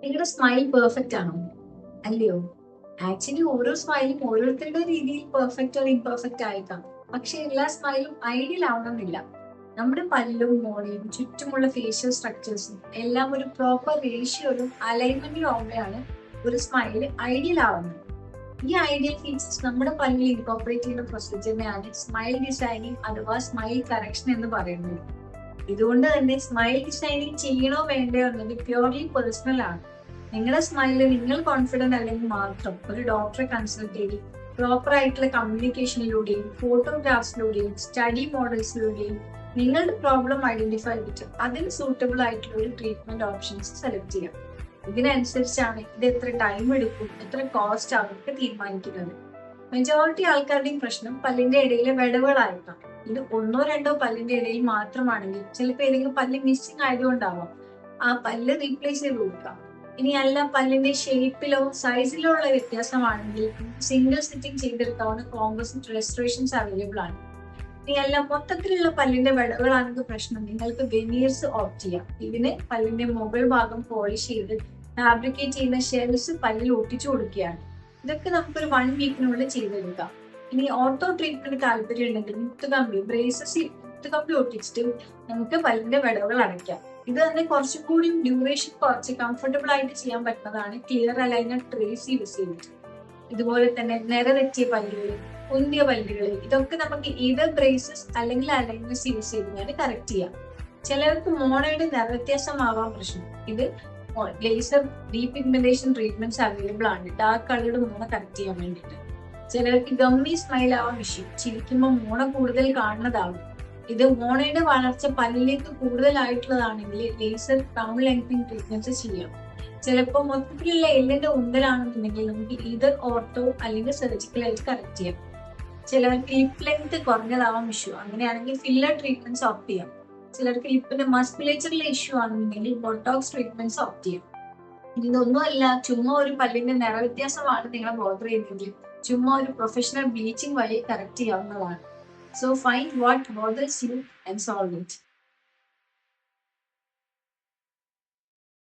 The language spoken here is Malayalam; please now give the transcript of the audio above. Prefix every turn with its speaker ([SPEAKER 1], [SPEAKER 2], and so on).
[SPEAKER 1] നിങ്ങളുടെ സ്മൈൽ പെർഫെക്റ്റ് ആണോ? അല്ലയോ? ആക്ച്വലി ഓരോ സ്മൈലും ഓരോരുത്തരുടെ രീതിയിൽ പെർഫെക്റ്റ് ഓർ ഇംപെർഫെക്റ്റ് ആയേക്കാം. പക്ഷെ എല്ലാ സ്മൈലും ഐഡിയൽ ആവണമെന്നില്ല. നമ്മുടെ പല്ലും മോണയും ചുറ്റുമുള്ള ഫേഷ്യൽ സ്ട്രക്ചേഴ്സും എല്ലാം ഒരു പ്രോപ്പർ റേഷ്യോയിലും അലൈൻമെന്റിലും ആവുമ്പോഴാണ് ഒരു സ്മൈൽ ഐഡിയൽ ആവുന്നത്. ഈ ഐഡിയൽ ഫീച്ചേഴ്സ് നമ്മുടെ പല്ലിൽ ഇൻകോപ്പറേറ്റ് ചെയ്യുന്ന പ്രൊസീജിയറിനെയാണ് സ്മൈൽ ഡിസൈനിങ് അഥവാ സ്മൈൽ കറക്ഷൻ എന്ന് പറയുന്നത്. ഇതുകൊണ്ട് തന്നെ സ്മൈൽ ഡിസൈനിങ് ചെയ്യണോ വേണ്ടയോ എന്നത് പ്യൂർലി പേഴ്സണൽ ആണ്. നിങ്ങളുടെ സ്മൈലിൽ നിങ്ങൾ കോൺഫിഡന്റ് അല്ലെങ്കിൽ മാത്രം ഒരു ഡോക്ടറെ കൺസൾട്ട് ചെയ്ത് പ്രോപ്പർ ആയിട്ടുള്ള കമ്മ്യൂണിക്കേഷനിലൂടെയും ഫോട്ടോഗ്രാഫ്സിലൂടെയും സ്റ്റഡി മോഡൽസിലൂടെയും നിങ്ങളുടെ പ്രോബ്ലം ഐഡന്റിഫൈ ചെയ്തിട്ട് അതിന് സൂട്ടബിൾ ആയിട്ടുള്ള ഒരു ട്രീറ്റ്മെന്റ് ഓപ്ഷൻസ് സെലക്ട് ചെയ്യാം. ഇതിനനുസരിച്ചാണ് ഇത് എത്ര ടൈം എടുക്കും, എത്ര കോസ്റ്റ് ആവും ഒക്കെ തീരുമാനിക്കുന്നത്. മെജോറിറ്റി ആൾക്കാരുടെയും പ്രശ്നം പല്ലിന്റെ ഇടയിലെ വിടവുകളായിരിക്കാം. ഇത് ഒന്നോ രണ്ടോ പല്ലിന്റെ ഇടയിൽ മാത്രമാണെങ്കിൽ ചിലപ്പോൾ ഏതെങ്കിലും പല്ല് മിസ്സിംഗ് ആയതുകൊണ്ടാവാം ആ പല്ല് റീപ്ലേസ് ചെയ്ത് കൊടുക്കാം. ഇനി അല്ല പല്ലിന്റെ ഷേപ്പിലോ സൈസിലോ ഉള്ള വ്യത്യാസമാണെങ്കിൽ സിംഗിൾ സിറ്റിംഗ് ചെയ്തെടുക്കാവുന്ന കോമ്പോസിറ്റ് റെസ്റ്റോറേഷൻസ് അവൈലബിൾ ആണ്. ഇനി അല്ല മൊത്തത്തിലുള്ള പല്ലിന്റെ വിടവുകളാണെങ്കിൽ പ്രശ്നം, നിങ്ങൾക്ക് വെനീർസ് ഓപ്റ്റ് ചെയ്യാം. ഇതിന് പല്ലിന്റെ മുകൾ ഭാഗം പോളിഷ് ചെയ്ത് ഫാബ്രിക്കേറ്റ് ചെയ്യുന്ന ഷെൽസ് പല്ലിൽ ഒട്ടിച്ചു കൊടുക്കുകയാണ്. ഇതൊക്കെ നമുക്കൊരു 1 വീക്കിനുള്ളിൽ ചെയ്തെടുക്കാം. ഇനി ഓർത്തോ ട്രീറ്റ്മെന്റ് താല്പര്യം ഉണ്ടെങ്കിൽ മുത്തുകമ്പി ഒട്ടിച്ചിട്ട് നമുക്ക് പല്ലിന്റെ വിടവുകൾ അടയ്ക്കാം. ഇത് തന്നെ കുറച്ചും കൂടി ഡ്യൂറേഷൻ കുറച്ച് കംഫർട്ടബിൾ ആയിട്ട് ചെയ്യാൻ പറ്റുന്നതാണ് ക്ലിയർ അലൈനർ ട്രേസ് യൂസ് ചെയ്തിട്ട്. ഇതുപോലെ തന്നെ നിറതെറ്റിയ പല്ലുകൾ, കുന്തിയ പല്ലുകൾ, ഇതൊക്കെ നമുക്ക് ഈതർ ബ്രേസസ് അല്ലെങ്കിൽ അലൈനേഴ്സ് യൂസ് ചെയ്ത് കറക്റ്റ് ചെയ്യാം. ചിലർക്ക് മോണയുടെ നിറവ്യത്യാസമാവാൻ പ്രശ്നം. ഇത് ലേസർ ഡീപിഗ്മെന്റേഷൻ ട്രീറ്റ്മെന്റ്സ് അവൈലബിൾ ആണ് ഡാർക്ക് കളറുടെ മോണ കറക്റ്റ് ചെയ്യാൻ വേണ്ടിയിട്ട്. ചിലർക്ക് ഗമ്മി സ്മൈൽ ആവാൻ വിഷയം, ചിരിക്കുമ്പോൾ മോണ കൂടുതൽ കാണുന്നതാവും. ഇത് മോണയുടെ വളർച്ച പല്ലിലേക്ക് കൂടുതലായിട്ടുള്ളതാണെങ്കിൽ ലേസർ ക്രൗൺ ലെങ്തനിങ് ട്രീറ്റ്മെന്റ്സ് ചെയ്യാം. ചിലപ്പോൾ മൊത്തത്തിലുള്ള എല്ലിന്റെ ഉന്തലാണെന്നുണ്ടെങ്കിൽ നമുക്ക് ഈതർ ഓർത്തോ അല്ലെങ്കിൽ സർജിക്കൽ ആയിട്ട് കറക്റ്റ് ചെയ്യാം. ചിലർക്ക് ലിപ് ലെങ്ത് കുറഞ്ഞതാവാൻ ഇഷ്യൂ, അങ്ങനെയാണെങ്കിൽ ഫില്ലർ ട്രീറ്റ്മെന്റ്സ് ഓപ്റ്റ് ചെയ്യാം. ചിലർക്ക് ലിപ്പിന്റെ മസ്കുലേച്ചറിലെ ഇഷ്യൂ ആണെന്നുണ്ടെങ്കിൽ ബോട്ടോക്സ് ട്രീറ്റ്മെന്റ്സ് ഓപ്റ്റ് ചെയ്യാം. ഇതൊന്നുമല്ല, ചുമ്മാ ഒരു പല്ലിന്റെ നിറവ്യത്യാസമാണ് നിങ്ങളെ ബോധർ ചെയ്യുന്നതെങ്കിൽ ചുമ്മാ ഒരു പ്രൊഫഷണൽ ബ്ലീച്ചിങ് വഴി കറക്റ്റ് ചെയ്യാവുന്നതാണ്. So find what bothers you and solve it.